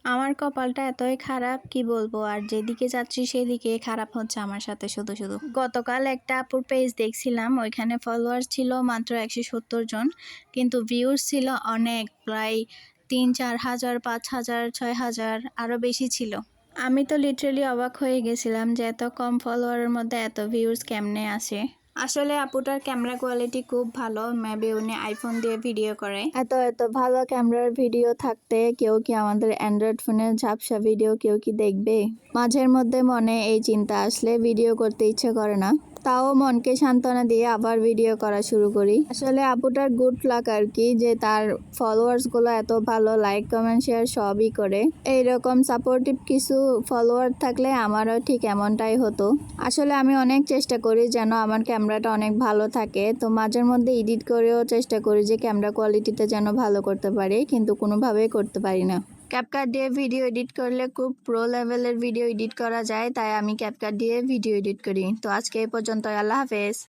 আমার কপালটা এতই খারাপ কি বলবো, আর যেদিকে যাচ্ছি সেদিকে খারাপ হচ্ছে আমার সাথে শুধু শুধু। গতকাল একটা আপুর পেজ দেখছিলাম, ওইখানে ফলোয়ার ছিল মাত্র 170 জন, কিন্তু ভিউজ ছিল অনেক, প্রায় 3-4 হাজার, 5 হাজার, 6 হাজার, আরও বেশি ছিল। আমি তো লিটারেলি অবাক হয়ে গেছিলাম যে এত কম ফলোয়ারের মধ্যে এত ভিউজ কেমনে আসে। আসলে আপুটার ক্যামেরা কোয়ালিটি খুব ভালো, মেবি উনি আইফোন দিয়ে ভিডিও করে। এত এত ভালো ক্যামেরার ভিডিও থাকতে কেউ কি আমাদের অ্যান্ড্রয়েড ফোনের ঝাপসা ভিডিও কেউ কি দেখবে? মাঝের মধ্যে মনে এই চিন্তা আসলে ভিডিও করতে ইচ্ছে করে না, তাও মনকে সান্ত্বনা দিয়ে আবার ভিডিও করা শুরু করি। আসলে আপুটার গুড লাক আর কি, যে তার ফলোয়ার্স গুলো এত ভালো, লাইক কমেন্ট শেয়ার সবই করে। এইরকম সাপোর্টিভ কিছু ফলোয়ার থাকলে আমারও ঠিক এমনটাই হতো। আসলে আমি অনেক চেষ্টা করি যেন আমার ক্যামেরাটা অনেক ভালো থাকে, তো মাঝের মধ্যে এডিট করেও চেষ্টা করি যে ক্যামেরা কোয়ালিটিটা যেন ভালো করতে পারি, কিন্তু কোনোভাবেই করতে পারি না। ক্যাপকাট দিয়ে ভিডিও এডিট করলে খুব প্রো লেভেলের ভিডিও এডিট করা যায়, তাই আমি ক্যাপকাট দিয়ে ভিডিও এডিট করি। তো আজকে এই পর্যন্ত, আল্লাহ হাফেজ।